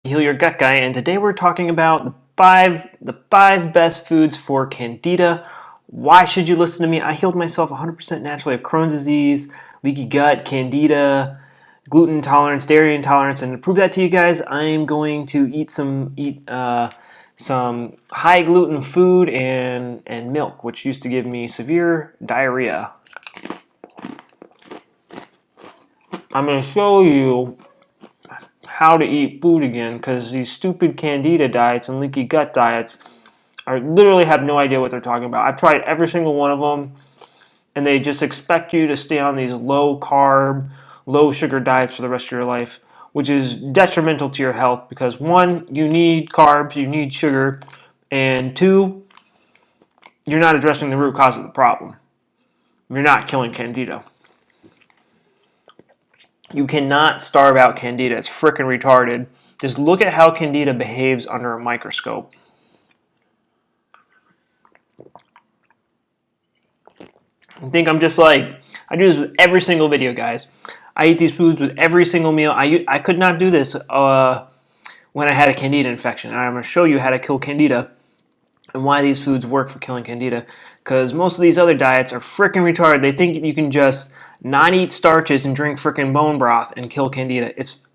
Heal Your Gut Guy, and today we're talking about the five best foods for Candida. Why should you listen to me? I healed myself 100% naturally of Crohn's disease, leaky gut, Candida, gluten intolerance, dairy intolerance, and to prove that to you guys, I'm going to eat some high gluten food and milk, which used to give me severe diarrhea. I'm going to show you how to eat food again, because these stupid Candida diets and leaky gut diets literally have no idea what they're talking about. I've tried every single one of them, and they just expect you to stay on these low carb, low sugar diets for the rest of your life, which is detrimental to your health because one, you need carbs, you need sugar, and two, you're not addressing the root cause of the problem. You're not killing Candida. You cannot starve out Candida. It's freaking retarded. Just look at how Candida behaves under a microscope. I think I'm just like, I do this with every single video, guys. I eat these foods with every single meal. I could not do this when I had a Candida infection. And I'm going to show you how to kill Candida and why these foods work for killing Candida. Because most of these other diets are freaking retarded. They think you can just not eat starches and drink freaking bone broth and kill Candida. It's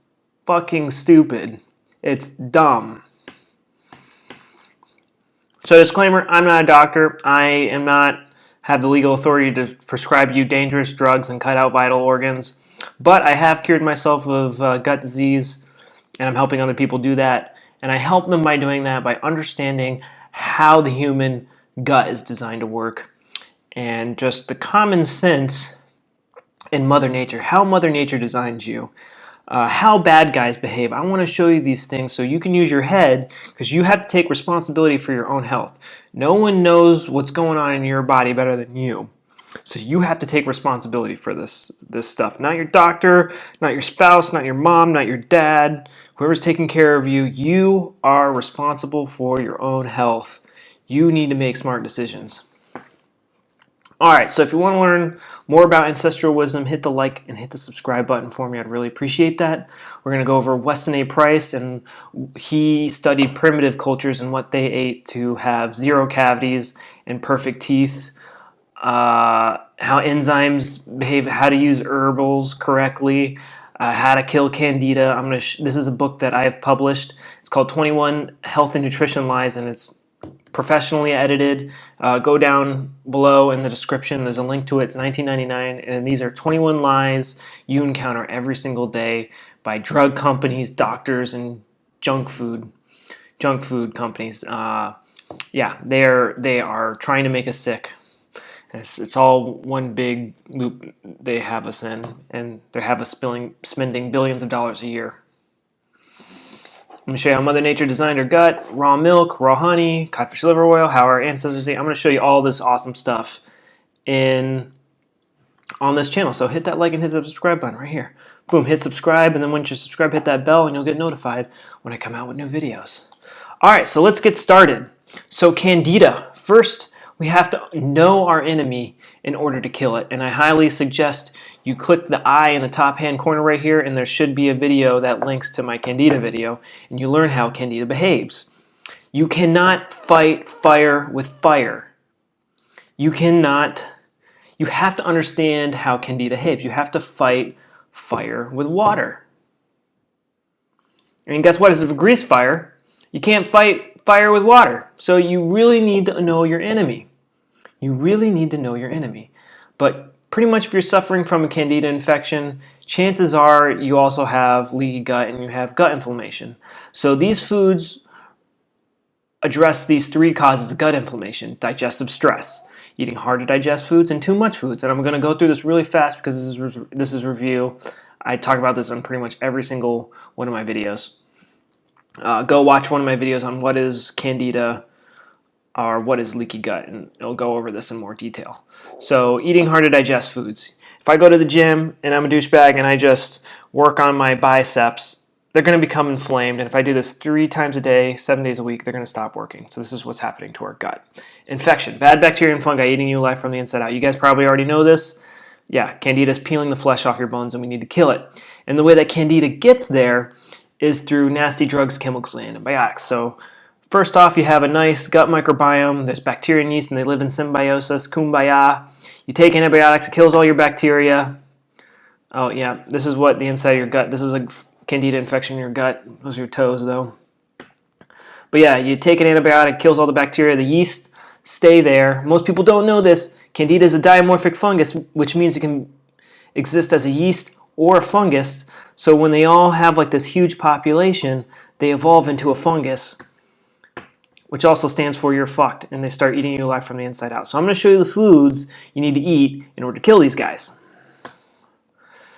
fucking stupid. It's dumb. So disclaimer, I'm not a doctor. I am not have the legal authority to prescribe you dangerous drugs and cut out vital organs. But I have cured myself of gut disease, and I'm helping other people do that. And I help them by doing that by understanding how the human gut is designed to work and just the common sense in Mother Nature, how Mother Nature designed you, how bad guys behave. I want to show you these things so you can use your head, because you have to take responsibility for your own health. No one knows what's going on in your body better than you. So you have to take responsibility for this stuff. Not your doctor, not your spouse, not your mom, not your dad, whoever's taking care of you. You are responsible for your own health. You need to make smart decisions. Alright, so if you want to learn more about ancestral wisdom, hit the like and hit the subscribe button for me. I'd really appreciate that. We're going to go over Weston A. Price, and he studied primitive cultures and what they ate to have zero cavities and perfect teeth, how enzymes behave, how to use herbals correctly, how to kill Candida. This is a book that I have published. It's called 21 Health and Nutrition Lies, and it's professionally edited. Go down below in the description. There's a link to it. It's $19.99, and these are 21 lies you encounter every single day by drug companies, doctors, and junk food companies. Yeah, they are trying to make us sick. It's all one big loop they have us in, and they have us spending billions of dollars a year. I'm going to show you how Mother Nature designed her gut, raw milk, raw honey, codfish liver oil, how our ancestors ate. I'm going to show you all this awesome stuff on this channel. So hit that like and hit the subscribe button right here. Boom, hit subscribe, and then once you subscribe, hit that bell, and you'll get notified when I come out with new videos. Alright, so let's get started. So Candida. First, we have to know our enemy in order to kill it, and I highly suggest you click the eye in the top hand corner right here, and there should be a video that links to my Candida video, and you learn how Candida behaves. You cannot fight fire with fire. You have to understand how Candida behaves. You have to fight fire with water. And guess what? If it's a grease fire, you can't fight fire with water. So you really need to know your enemy. You really need to know your enemy. But pretty much if you're suffering from a Candida infection, chances are you also have leaky gut and you have gut inflammation. So these foods address these three causes of gut inflammation: digestive stress, eating hard to digest foods, and too much foods. And I'm going to go through this really fast because this is review. I talk about this on pretty much every single one of my videos. Go watch one of my videos on what is Candida or what is leaky gut, and it'll go over this in more detail. So eating hard to digest foods. If I go to the gym and I'm a douchebag and I just work on my biceps, they're going to become inflamed, and if I do this 3 times a day, 7 days a week, they're going to stop working. So this is what's happening to our gut. Infection, bad bacteria and fungi eating you alive from the inside out. You guys probably already know this. Yeah, Candida is peeling the flesh off your bones, and we need to kill it. And the way that Candida gets there is through nasty drugs, chemicals, and antibiotics. So first off, you have a nice gut microbiome. There's bacteria and yeast, and they live in symbiosis. Kumbaya. You take antibiotics, it kills all your bacteria. Oh yeah, this is what the inside of your gut. This is a candida infection in your gut. Those are your toes, though. But yeah, you take an antibiotic, kills all the bacteria. The yeast stay there. Most people don't know this. Candida is a dimorphic fungus, which means it can exist as a yeast or a fungus. So when they all have like this huge population, they evolve into a fungus, which also stands for you're fucked, and they start eating you alive from the inside out. So I'm going to show you the foods you need to eat in order to kill these guys.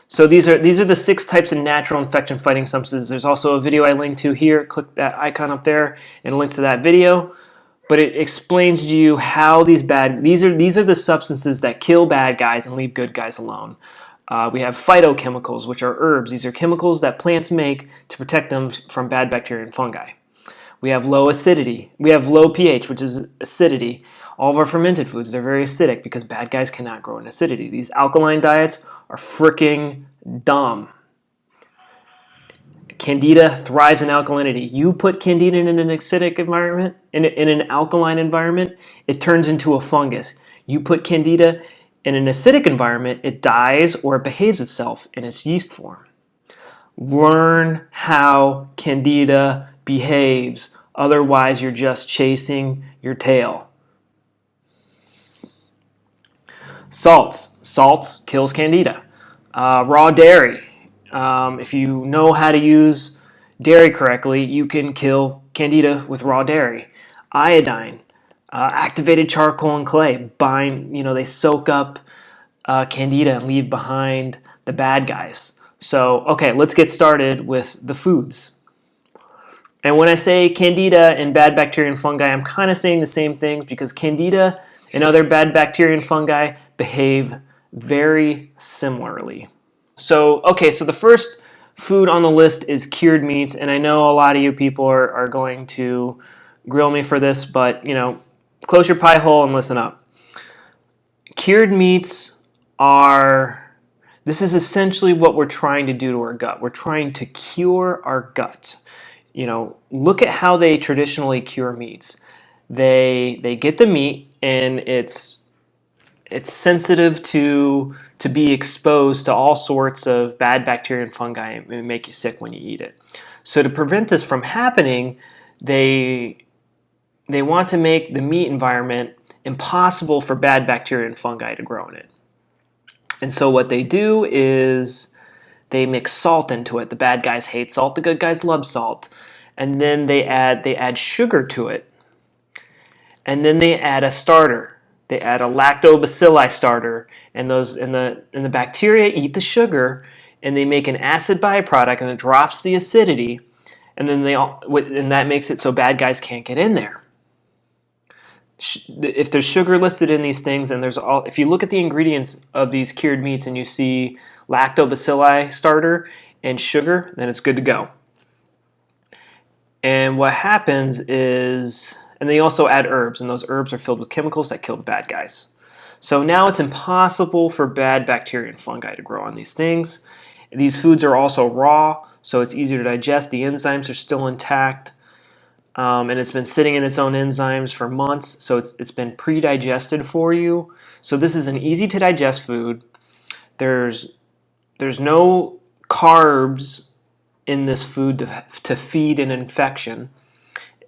So these are the 6 types of natural infection-fighting substances. There's also a video I linked to here. Click that icon up there, and it links to that video. But it explains to you how these are the substances that kill bad guys and leave good guys alone. We have phytochemicals, which are herbs. These are chemicals that plants make to protect them from bad bacteria and fungi. We have low acidity. We have low pH, which is acidity. All of our fermented foods, they're very acidic because bad guys cannot grow in acidity. These alkaline diets are freaking dumb. Candida thrives in alkalinity. You put Candida in an acidic environment, in an alkaline environment, it turns into a fungus. You put Candida in an acidic environment, it dies or it behaves itself in its yeast form. Learn how Candida behaves. Otherwise, you're just chasing your tail. Salts kills Candida. Raw dairy. If you know how to use dairy correctly, you can kill Candida with raw dairy. Iodine, activated charcoal and clay they soak up Candida and leave behind the bad guys. So, okay, let's get started with the foods. And when I say Candida and bad bacteria and fungi, I'm kind of saying the same things because Candida and other bad bacteria and fungi behave very similarly. So the first food on the list is cured meats, and I know a lot of you people are going to grill me for this, but close your pie hole and listen up. Cured meats this is essentially what we're trying to do to our gut. We're trying to cure our gut. Look at how they traditionally cure meats. They get the meat and it's sensitive to be exposed to all sorts of bad bacteria and fungi and make you sick when you eat it. So to prevent this from happening, they want to make the meat environment impossible for bad bacteria and fungi to grow in it. And so what they do is they mix salt into it. The bad guys hate salt, the good guys love salt. And then they add sugar to it. And then they add a starter. They add a lactobacilli starter, and the bacteria eat the sugar, and they make an acid byproduct, and it drops the acidity, and then that makes it so bad guys can't get in there. If there's sugar listed in these things, and if you look at the ingredients of these cured meats and you see lactobacilli starter and sugar, then it's good to go. And what happens is, and they also add herbs, and those herbs are filled with chemicals that kill the bad guys. So now it's impossible for bad bacteria and fungi to grow on these things. These foods are also raw, so it's easier to digest. The enzymes are still intact, and it's been sitting in its own enzymes for months, so it's been pre-digested for you. So this is an easy-to-digest food. There's no carbs in this food to feed an infection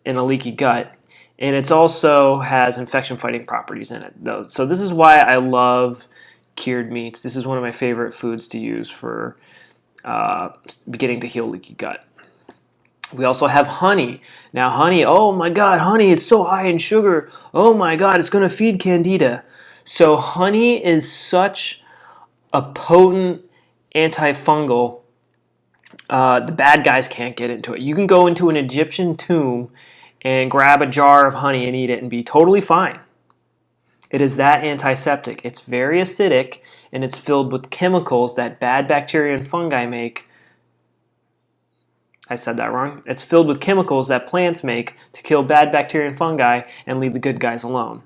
in a leaky gut. And it also has infection-fighting properties in it, though. So this is why I love cured meats. This is one of my favorite foods to use for beginning to heal leaky gut. We also have honey. Now honey, oh my God, honey is so high in sugar. Oh my God, it's going to feed Candida. So honey is such a potent antifungal. The bad guys can't get into it. You can go into an Egyptian tomb and grab a jar of honey and eat it and be totally fine. It is that antiseptic. It's very acidic, and it's filled with chemicals that bad bacteria and fungi make. I said that wrong. It's filled with chemicals that plants make to kill bad bacteria and fungi and leave the good guys alone.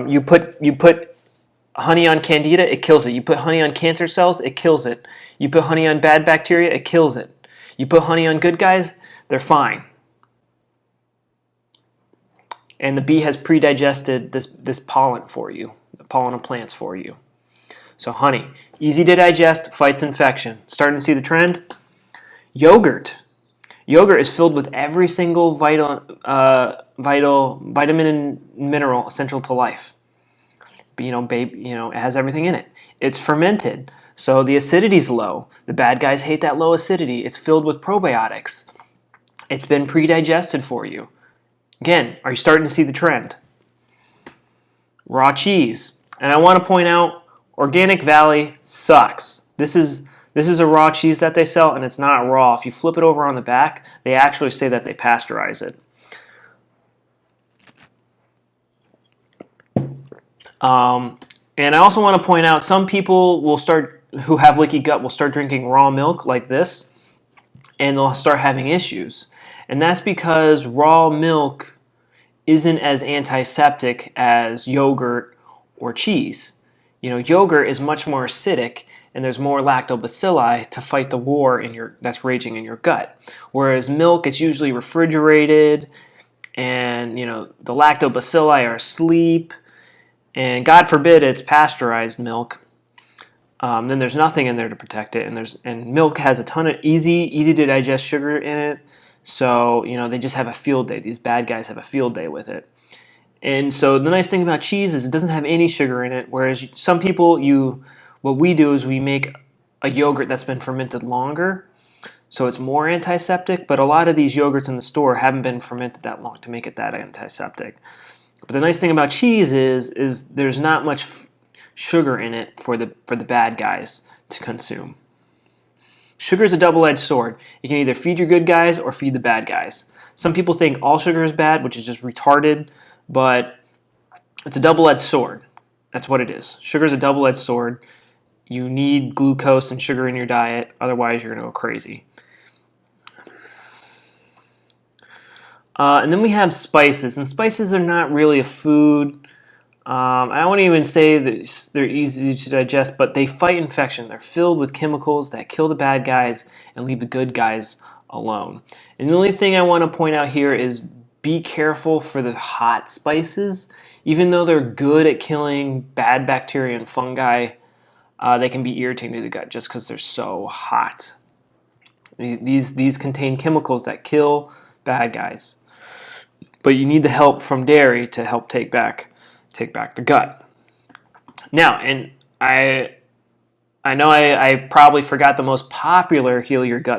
You put honey on candida, it kills it. You put honey on cancer cells, it kills it. You put honey on bad bacteria, it kills it. You put honey on good guys, they're fine. And the bee has pre-digested this pollen for you, the pollen of plants for you. So honey, easy to digest, fights infection. Starting to see the trend? Yogurt. Yogurt is filled with every single vitamin and mineral essential to life. But, it has everything in it. It's fermented, so the acidity's low. The bad guys hate that low acidity. It's filled with probiotics. It's been pre-digested for you. Again, are you starting to see the trend? Raw cheese. And I want to point out, Organic Valley sucks. This is a raw cheese that they sell, and it's not raw. If you flip it over on the back, they actually say that they pasteurize it. And I also want to point out, some people who have leaky gut will start drinking raw milk like this, and they'll start having issues. And that's because raw milk isn't as antiseptic as yogurt or cheese. Yogurt is much more acidic, and there's more lactobacilli to fight the war that's raging in your gut. Whereas milk, it's usually refrigerated, and the lactobacilli are asleep, and God forbid it's pasteurized milk. Then there's nothing in there to protect it, and milk has a ton of easy to digest sugar in it. So they just have a field day. These bad guys have a field day with it. And so the nice thing about cheese is it doesn't have any sugar in it. Whereas some people, what we do is we make a yogurt that's been fermented longer, so it's more antiseptic. But a lot of these yogurts in the store haven't been fermented that long to make it that antiseptic. But the nice thing about cheese is there's not much sugar in it for the bad guys to consume. Sugar is a double-edged sword. You can either feed your good guys or feed the bad guys. Some people think all sugar is bad, which is just retarded, but it's a double-edged sword. That's what it is. Sugar is a double-edged sword. You need glucose and sugar in your diet, otherwise you're going to go crazy. And then we have spices, and spices are not really a food. I won't even say that they're easy to digest, but they fight infection. They're filled with chemicals that kill the bad guys and leave the good guys alone. And the only thing I want to point out here is be careful for the hot spices. Even though they're good at killing bad bacteria and fungi, they can be irritating to the gut just because they're so hot. These contain chemicals that kill bad guys. But you need the help from dairy to help take back the gut. Now, and I know I probably forgot the most popular heal your leaky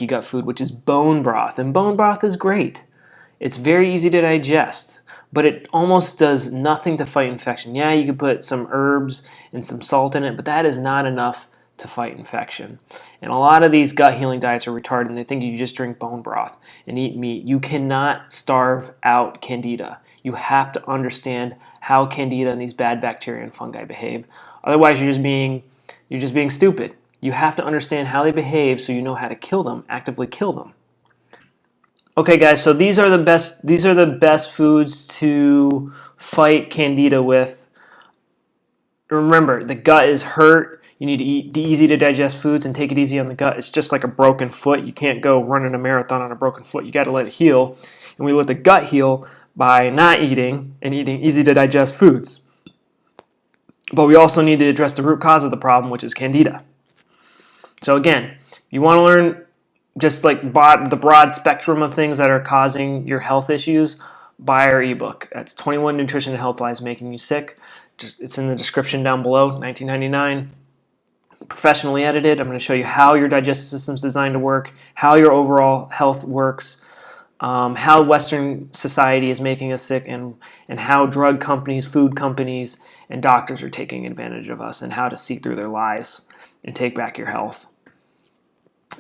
gut food, which is bone broth. And bone broth is great. It's very easy to digest, but it almost does nothing to fight infection. Yeah, you can put some herbs and some salt in it, but that is not enough to fight infection. And a lot of these gut healing diets are retarded, and they think you just drink bone broth and eat meat. You cannot starve out candida. You have to understand how candida and these bad bacteria and fungi behave. Otherwise, you're just being stupid. You have to understand how they behave so you know how to kill them, actively kill them. Okay, guys, so these are the best foods to fight candida with. Remember, the gut is hurt. You need to eat the easy to digest foods and take it easy on the gut. It's just like a broken foot. You can't go running a marathon on a broken foot. You got to let it heal. And we let the gut heal by not eating and eating easy to digest foods. But we also need to address the root cause of the problem, which is candida. So again, you want to learn just like the broad spectrum of things that are causing your health issues, buy our ebook. That's 21 Nutrition and Health Lies Making You Sick. It's in the description down below, $19.99. Professionally edited. I'm going to show you how your digestive system is designed to work, how your overall health works, how Western society is making us sick, and how drug companies, food companies, and doctors are taking advantage of us, and how to see through their lies and take back your health.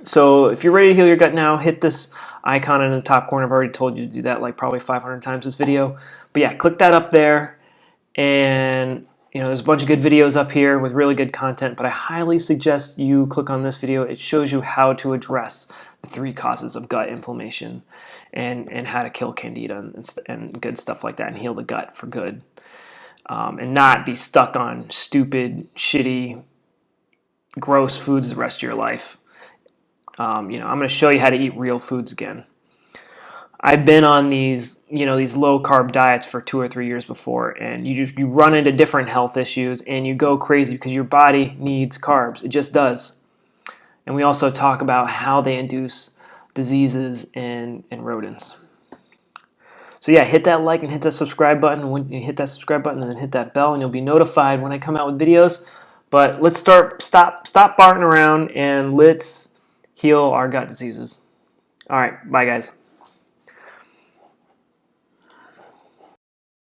So if you're ready to heal your gut now, hit this icon in the top corner. I've already told you to do that like probably 500 times this video. But yeah, click that up there, and there's a bunch of good videos up here with really good content, but I highly suggest you click on this video. It shows you how to address the 3 causes of gut inflammation and how to kill candida and good stuff like that and heal the gut for good. and not be stuck on stupid, shitty, gross foods the rest of your life. I'm going to show you how to eat real foods again. I've been on these low carb diets for 2 or 3 years before, and you run into different health issues and you go crazy because your body needs carbs. It just does. And we also talk about how they induce diseases in rodents. So yeah, hit that like and hit that subscribe button. When you hit that subscribe button, and then hit that bell, and you'll be notified when I come out with videos. But let's stop farting around, and let's heal our gut diseases. All right, bye guys.